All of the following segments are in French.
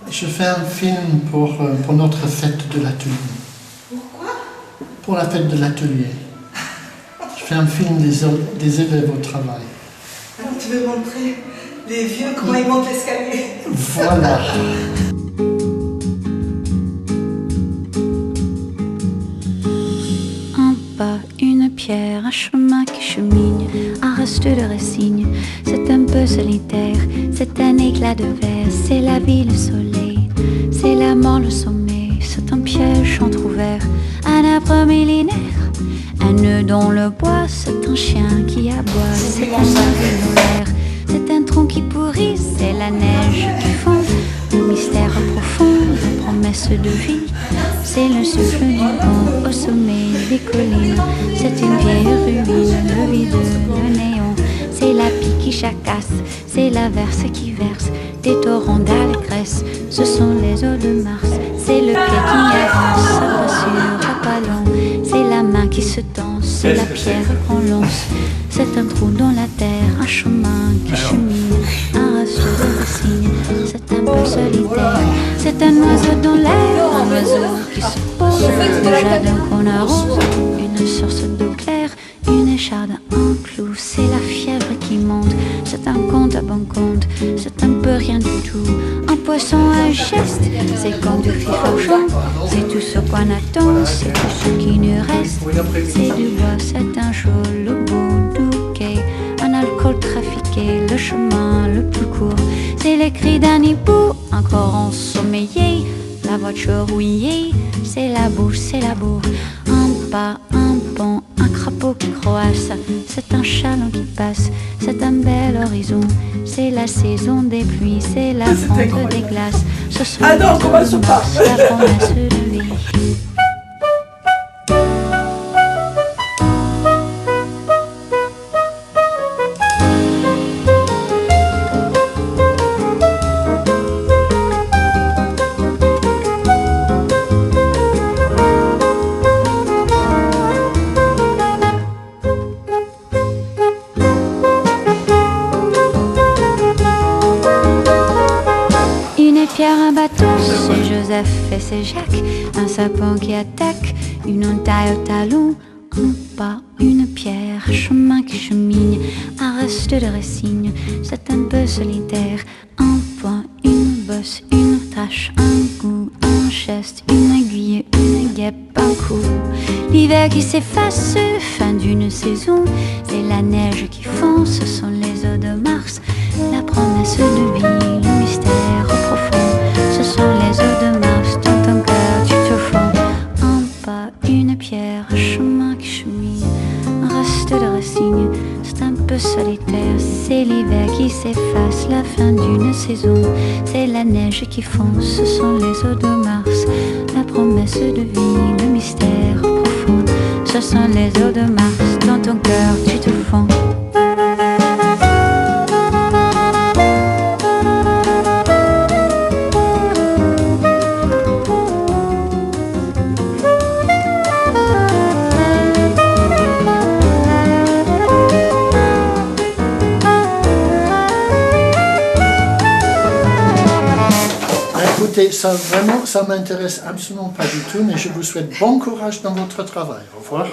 Je fais un film pour notre fête de l'atelier. Pourquoi? Pour la fête de l'atelier. Je fais un film des élèves au travail. Alors tu veux montrer les vieux comment ils montent l'escalier? Voilà. Un pas, une pierre, un chemin qui chemine, un reste de résigne. C'est un peu solitaire, c'est un éclat de verre, c'est la vie, le soleil, c'est la mort, le sommeil. C'est un piège entrouvert, un arbre millénaire, un nœud dans le bois, c'est un chien qui aboie, c'est un avion dans l'air, c'est un tronc qui pourrit, c'est la neige qui fond, le mystère profond, la promesse de vie. C'est le souffle du vent au sommet des collines. C'est une vieille ruine, le vide, le néon. C'est la pie qui jacasse, c'est l'averse qui verse des torrents d'allégresse. Ce sont les eaux de Mars. C'est le pied qui avance, sa brassure à pas long. C'est la main qui se tend, c'est la pierre qu'on lance. C'est un trou dans la terre, un chemin qui chemine, un reste de signe. C'est un peu solitaire, c'est un oiseau dans l'air, un oiseau qui se pose, le jardin qu'on arrose, une source d'eau claire, une écharde, un clou. C'est la fièvre qui monte, c'est un compte à bon compte, c'est un peu rien du tout. Un poisson, un geste, c'est comme du fiforgeon, c'est tout ce qu'on attend, c'est tout ce qui nous reste. C'est du bois, c'est un jour, le bout du quai, un alcool trafiqué, le chemin le plus court. C'est les cris d'un hibou, encore ensommeillé, la voiture rouillée, c'est la bouche, c'est la bourre. Un pas, un pont, un crapaud qui croasse, c'est un chaland qui passe, c'est un bel horizon. C'est la saison des pluies, c'est la fonte des glaces. Ce sont les eaux de Mars, la promesse de vie. Un bateau, c'est Joseph et c'est Jacques, un sapin qui attaque, une entaille au talon, un pas, une pierre, un chemin qui chemine, un reste de résigne, c'est un peu solitaire, un point, une bosse, une tâche, un goût, un geste, une aiguille, une guêpe, un coup. L'hiver qui s'efface, fin d'une saison, c'est la neige qui fond, ce sont les eaux de Mars, la promesse de vie, le mystère profond. Ce sont les eaux de Mars, dans ton cœur tu te fonds. Un pas, une pierre, un chemin qui chemine, un reste de résigne, c'est un peu solitaire. C'est l'hiver qui s'efface, la fin d'une saison, c'est la neige qui fond. Ce sont les eaux de Mars, la promesse de vie, le mystère profond. Ce sont les eaux de Mars, dans ton cœur tu te fonds. Écoutez, ça vraiment, ça m'intéresse absolument pas du tout, mais je vous souhaite bon courage dans votre travail. Au revoir.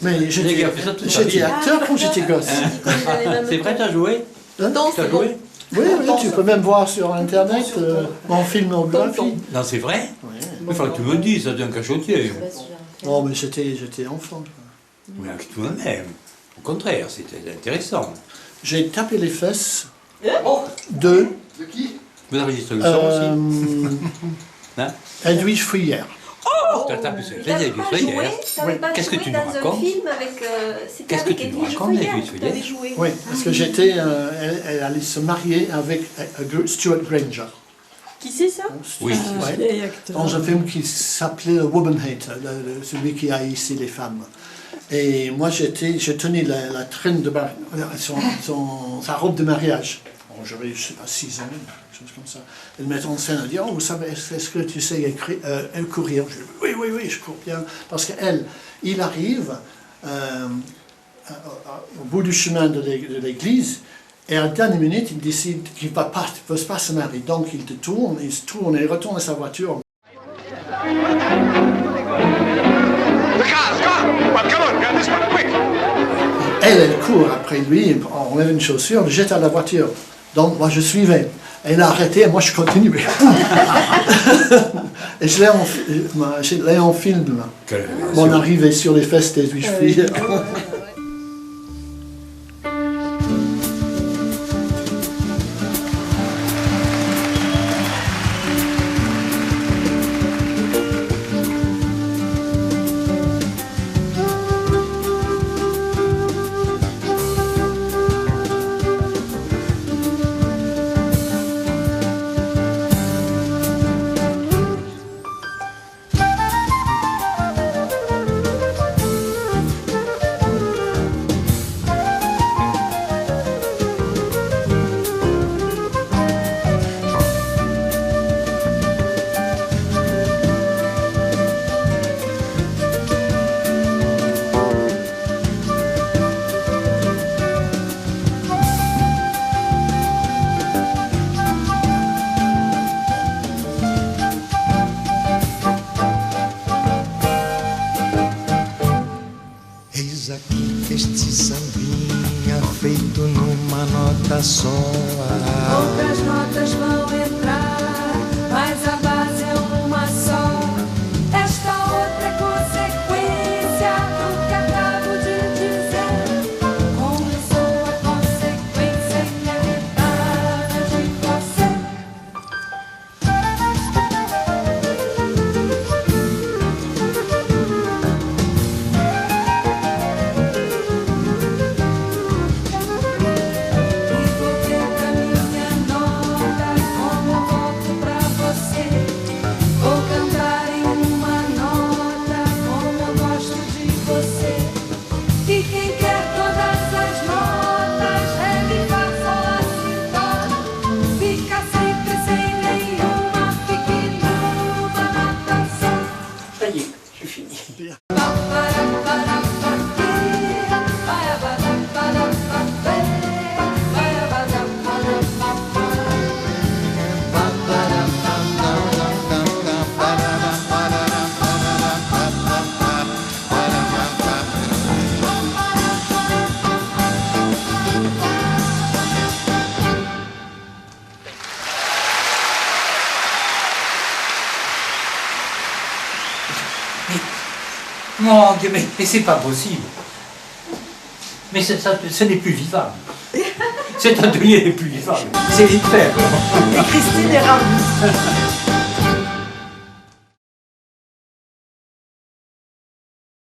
Mais Les j'étais gars ont fait ça toute sa vie. j'étais acteur quand j'étais gosse. C'est vrai, t'as joué? Non, T'as c'est bon. joué? Oui, oui, tu peux même voir sur Internet mon filmographie. Non, c'est vrai? Ouais. Il faut que tu me le dises, ça devient un cachotier. Non, mais j'étais enfant. Mais avec toi-même. Au contraire, c'était intéressant. J'ai tapé les fesses de Vous enregistrez le son aussi? Hein? Edwige Fouillère. T'as tapé sur les T'avais fesses, pas joué, hier. t'avais pas Qu'est-ce que joué tu nous dans un racontes? film avec... C'était Qu'est-ce que avec tu nous Edwige racontes, Fouillère, Edwige t'avais Fouillère? joué. Oui, parce que j'étais. Elle allait se marier avec Stuart Granger. Qui c'est ça? Oui. Ouais. Vieil acteur. Dans un film qui s'appelait Woman Hater, celui qui haïssait les femmes. Et moi, je tenais la traîne de sa robe de mariage. Bon, j'avais, je sais pas, 6 ans, quelque chose comme ça. Et le metteur en scène a dit, oh, vous savez, est-ce que tu sais courir? Je dis, oui, je cours bien. Parce qu'il arrive au bout du chemin de l'église, et à la dernière minute, il décide qu'il ne veut pas se marier. Donc il se tourne et retourne à sa voiture. Elle court après lui, on enlève une chaussure, le jette à la voiture. Donc moi je suivais. Elle a arrêté et moi je continuais. Et je l'ai en film. Mon arrivée sur les fesses des 8 filles. Eis aqui este sambinha feito numa nota só. Outras notas vão entrar, mas a base é uma só. Esta outra é consequência do que acabo de dizer. Começou a consequência inevitável de você. Mon Dieu, mais c'est pas possible. Mais ce n'est plus vivable. Cet atelier n'est plus vivable. C'est hyper. Et Christine est ravie.